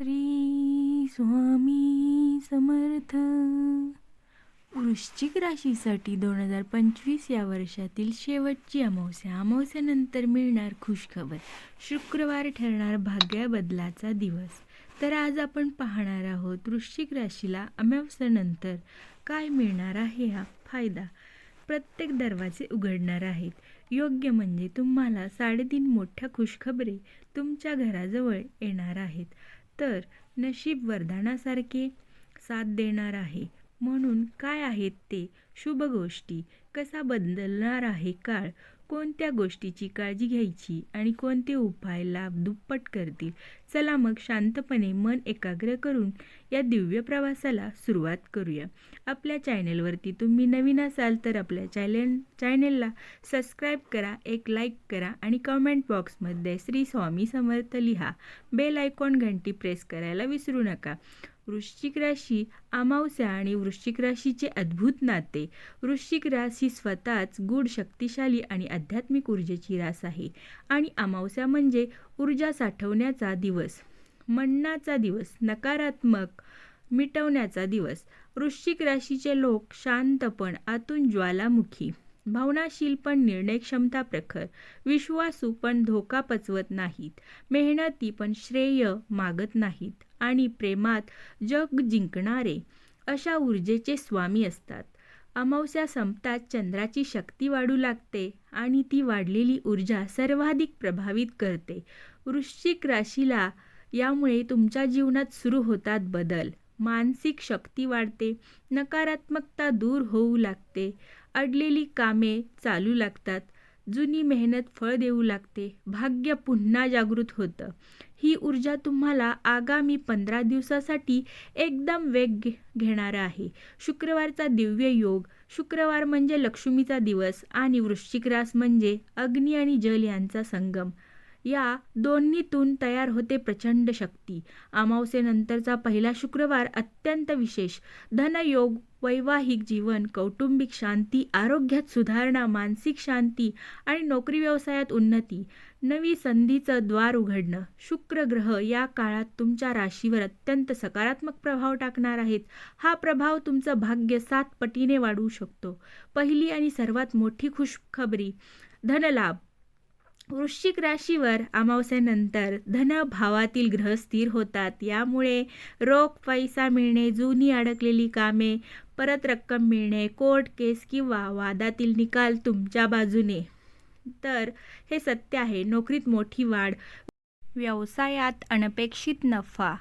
श्री स्वामी समर्थ. वृश्चिक राशीसाठी 2025 या वर्षातील शेवटची अमावस्या. अमावस्यानंतर मिळणार खुशखबर. शुक्रवार ठरणार भाग्य बदलाचा दिवस. तर आज आपण पाहणार आहोत वृश्चिक राशीला अमावस्यानंतर काय मिळणार आहे. हा फायदा प्रत्येक दरवाजे उघडणार आहेत. योग्य म्हणजे तुम्हाला 3.5 मोठ्या खुशखबरी तुमच्या घराजवळ येणार आहेत. तर नशीब वरदानासारखे साथ देणार आहे. म्हणून काय आहेत ते शुभ गोष्टी, कसा बदलणार आहे काळ, कोणत्या गोष्टीची काळजी घ्यायची आणि कोणते उपाय लाभ दुप्पट करतील. चला मग शांतपणे मन एकाग्र करून या दिव्य प्रवासाला सुरुवात करूया. आपल्या चॅनेलवरती तुम्ही नवीन असाल तर आपल्या चॅनेलला सबस्क्राईब करा, एक लाईक करा आणि कमेंट बॉक्समध्ये श्री स्वामी समर्थ लिहा. बेल आयकॉन घंटी प्रेस करायला विसरू नका. वृश्चिक राशी, अमावस्या आणि वृश्चिक राशीचे अद्भुत नाते. वृश्चिक राशी स्वतःच गूढ, शक्तिशाली आणि आध्यात्मिक ऊर्जेची रास आहे. आणि अमावस्या म्हणजे ऊर्जा साठवण्याचा दिवस, मन्नाचा दिवस, नकारात्मक मिटवण्याचा दिवस. वृश्चिक राशीचे लोक शांतपण, आतून ज्वालामुखी, भावनाशील पण निर्णय क्षमता प्रखर, विश्वासू पण धोका पचवत नाहीत, मेहनती पण श्रेय मागत नाहीत आणि प्रेमात जग जिंकणारे अशा ऊर्जेचे स्वामी असतात. अमावस्या संपताच चंद्राची शक्ती वाढू लागते आणि ती वाढलेली ऊर्जा सर्वाधिक प्रभावित करते वृश्चिक राशीला. यामुळे तुमच्या जीवनात सुरू होतात बदल. मानसिक शक्ती वाढते, नकारात्मकता दूर होऊ लागते, अडलेली कामे चालू लागतात, जुनी मेहनत फळ देऊ लागते, भाग्य पुन्हा जागृत होतं. ही ऊर्जा तुम्हाला आगामी 15 दिवसासाठी एकदम वेग घेणार आहे. शुक्रवारचा दिव्य योग. शुक्रवार म्हणजे लक्ष्मीचा दिवस आणि वृश्चिक रास म्हणजे अग्नी आणि जल यांचा संगम. या दोन्हीतून तयार होते प्रचंड शक्ती. अमावस्येनंतरचा पहिला शुक्रवार अत्यंत विशेष. धनयोग, वैवाहिक जीवन, कौटुंबिक शांती, आरोग्यात सुधारणा, मानसिक शांती आणि नोकरी व्यवसायात उन्नती, नवी संधीचं द्वार उघडणं. शुक्र ग्रह या काळात तुमच्या राशीवर अत्यंत सकारात्मक प्रभाव टाकणार आहेत. हा प्रभाव तुमचं भाग्य 7 पटीने वाढवू शकतो. पहिली आणि सर्वात मोठी खुशखबरी, धनलाभ. वृश्चिक राशीवर अमावस्येनंतर धनभावातील ग्रह स्थिर होतात. यामुळे रोख पैसा मिळणे, जुनी अडकलेली कामे परत रक्कम मिळणे, कोर्ट केस किंवा वादातील निकाल तुमच्या बाजूने. तर हे सत्य आहे. नोकरीत मोठी वाढ, व्यवसायात अनपेक्षित नफा,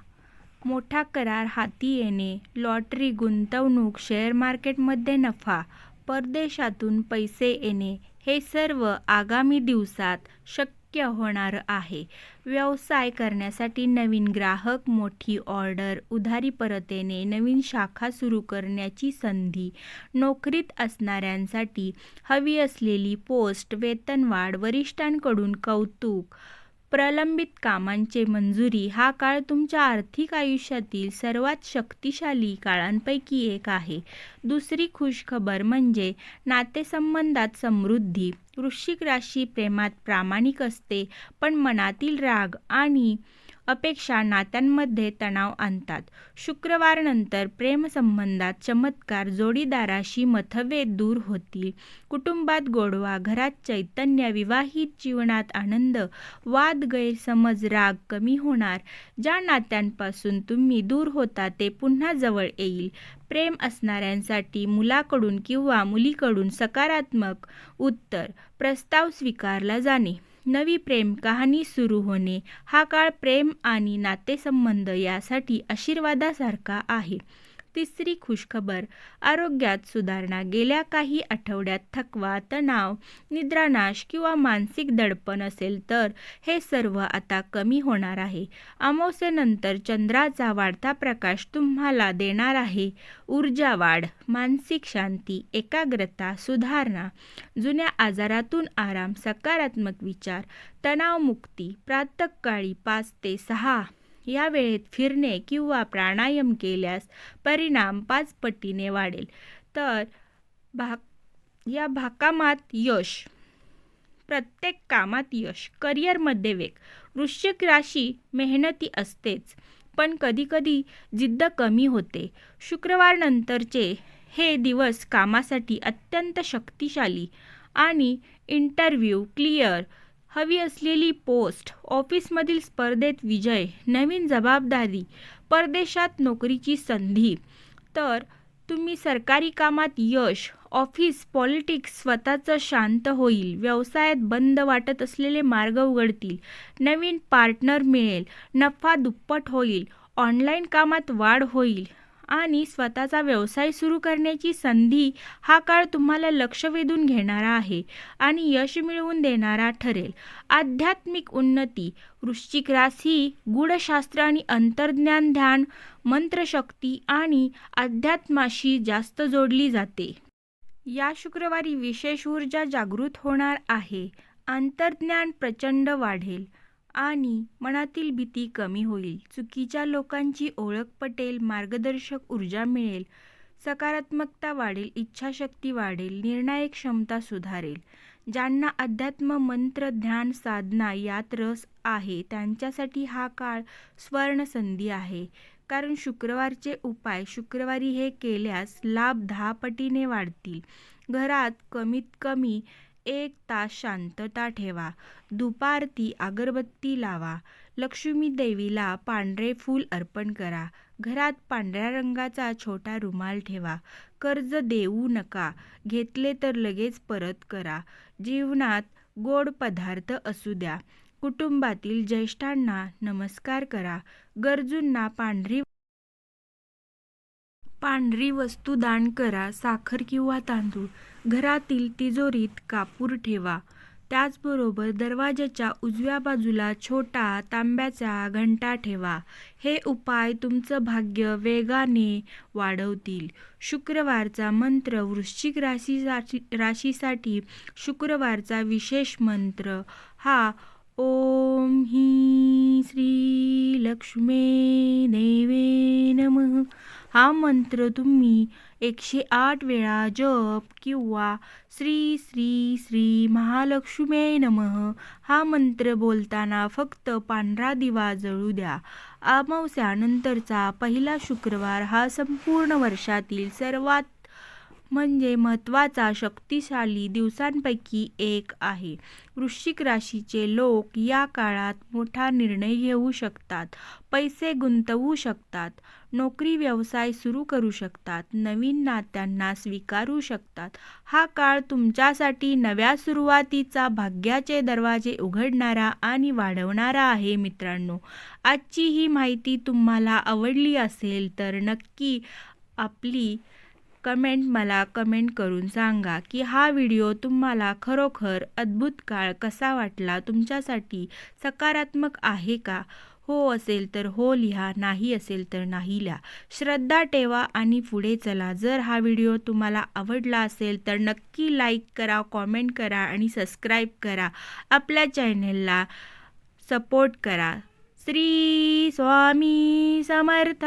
मोठा करार हाती येणे, लॉटरी, गुंतवणूक, शेअर मार्केटमध्ये नफा, परदेशातून पैसे येणे, हे सर्व आगामी दिवसात शक्य होणार आहे. व्यवसाय करण्यासाठी नवीन ग्राहक, मोठी ऑर्डर, उधारी परत येणे, नवीन शाखा सुरू करण्याची संधी, नोकरीत असणाऱ्यांसाठी हवी असलेली पोस्ट, वेतनवाढ, वरिष्ठांकडून कौतुक, प्रलंबित कामांचे मंजुरी. हा काळ तुमच्या आर्थिक आयुष्यातील सर्वात शक्तिशाली काळांपैकी एक आहे. दुसरी खुशखबर म्हणजे नातेसंबंधात समृद्धी. वृश्चिक राशी प्रेमात प्रामाणिक असते, पण मनातील राग आणि अपेक्षा नात्यांमध्ये तणाव आणतात. शुक्रवारनंतर प्रेमसंबंधात चमत्कार, जोडीदाराशी मतभेद दूर होतील, कुटुंबात गोडवा, घरात चैतन्य, विवाहित जीवनात आनंद, वाद, गैरसमज, राग कमी होणार. ज्या नात्यांपासून तुम्ही दूर होता ते पुन्हा जवळ येईल. प्रेम असणाऱ्यांसाठी मुलाकडून किंवा मुलीकडून सकारात्मक उत्तर, प्रस्ताव स्वीकारला जाणे, नवी प्रेम कहाणी सुरू होणे. हा काळ प्रेम आणि नातेसंबंध यासाठी आशीर्वादासारखा आहे. तिसरी खुशखबर, आरोग्यात सुधारणा. गेल्या काही आठवड्यात थकवा, तणाव, निद्रानाश किंवा मानसिक दडपण असेल तर हे सर्व आता कमी होणार आहे. अमावस्येनंतर चंद्राचा वाढता प्रकाश तुम्हाला देणार आहे ऊर्जा वाढ, मानसिक शांती, एकाग्रता, सुधारणा, जुन्या आजारातून आराम, सकारात्मक विचार, तणावमुक्ती. प्रातःकाळी 5 ते 6 या वेळेत फिरणे किंवा प्राणायाम केल्यास परिणाम 5 पटीने वाढेल. तर या भाकामात यश, प्रत्येक कामात यश, करिअरमध्ये वेग. वृश्चिक राशी मेहनती असतेच, पण कधीकधी जिद्द कमी होते. शुक्रवार नंतरचे हे दिवस कामासाठी अत्यंत शक्तिशाली आणि इंटरव्ह्यू क्लिअर, हवी असलेली पोस्ट, ऑफिसमधील स्पर्धेत विजय, नवीन जबाबदारी, परदेशात नोकरीची संधी, तर तुम्ही सरकारी कामात यश, ऑफिस पॉलिटिक्स स्वतःचं शांत होईल, व्यवसायात बंद वाटत असलेले मार्ग उघडतील, नवीन पार्टनर मिळेल, नफा दुप्पट होईल, ऑनलाईन कामात वाढ होईल आणि स्वतःचा व्यवसाय सुरू करण्याची संधी. हा काळ तुम्हाला लक्ष वेधून घेणारा आहे आणि यश मिळवून देणारा ठरेल. आध्यात्मिक उन्नती, वृश्चिक राशी गूढशास्त्र आणि अंतर्ज्ञान, ध्यान, मंत्रशक्ती आणि अध्यात्माशी जास्त जोडली जाते. या शुक्रवारी विशेष ऊर्जा जागृत होणार आहे. अंतर्ज्ञान प्रचंड वाढेल आणि मनातील भीती कमी होईल. चुकीच्या लोकांची ओळख पटेल, मार्गदर्शक ऊर्जा मिळेल, सकारात्मकता वाढेल, इच्छाशक्ती वाढेल, निर्णायक क्षमता सुधारेल. ज्यांना अध्यात्म, मंत्र, ध्यान, साधना यात रस आहे त्यांच्यासाठी हा काळ स्वर्ण संधी आहे. कारण शुक्रवारचे उपाय शुक्रवारी हे केल्यास लाभ 10 पटीने वाढतील. घरात कमीत कमी 1 तास शांतता ठेवा. धूपारती, अगरबत्ती लावा. लक्ष्मी देवीला पांढरे फूल अर्पण करा. घरात पांढऱ्या रंगाचा छोटा रुमाल ठेवा. कर्ज देऊ नका, घेतले तर लगेच परत करा. जीवनात गोड पदार्थ असू द्या. कुटुंबातील ज्येष्ठांना नमस्कार करा. गरजूंना पांढरी वस्तू दान करा. साखर किंवा तांदूळ. घरातील तिजोरीत कापूर ठेवा. त्याचबरोबर दरवाजाच्या उजव्या बाजूला छोटा तांब्याचा घंटा ठेवा. हे उपाय तुमचं भाग्य वेगाने वाढवतील. शुक्रवारचा मंत्र, वृश्चिक राशीसाठी शुक्रवारचा विशेष मंत्र हा ओम ही श्री लक्ष्मी देवे नमः. हा मंत्र तुम्ही 108 वेळा जप किंवा श्री श्री श्री महालक्ष्मी नमः हा मंत्र बोलताना फक्त पांढरा दिवा जळू द्या. अमावस्यानंतरचा पहिला शुक्रवार हा संपूर्ण वर्षातील सर्वात महत्त्वाचा शक्तिशाली दिवसांपैकी एक आहे. वृश्चिक राशीचे लोक या काळात मोठा निर्णय घेऊ शकतात, पैसे गुंतवू शकतात, नोकरी व्यवसाय सुरू करू शकतात, नवीन नात्यांना स्वीकारू शकतात. हा काळ तुमच्यासाठी नव्या सुरुवातीचा, भाग्याचे दरवाजे उघडणारा आणि वाढवणारा आहे. मित्रांनो, आजची ही माहिती तुम्हाला आवडली असेल तर नक्की आपली मला कमेंट करून सांगा की हा व्हिडिओ तुम्हाला खरोखर अद्भुत काळ कसा वाटला, तुमच्यासाठी सकारात्मक आहे का? हो असेल तर हो लिहा, नाही असेल तर नाही लिहा. श्रद्धा ठेवा आणि पुढे चला. जर हा व्हिडिओ तुम्हाला आवडला असेल तर नक्की लाईक करा, कॉमेंट करा आणि सबस्क्राईब करा. आपल्या चॅनलला सपोर्ट करा. श्री स्वामी समर्थ.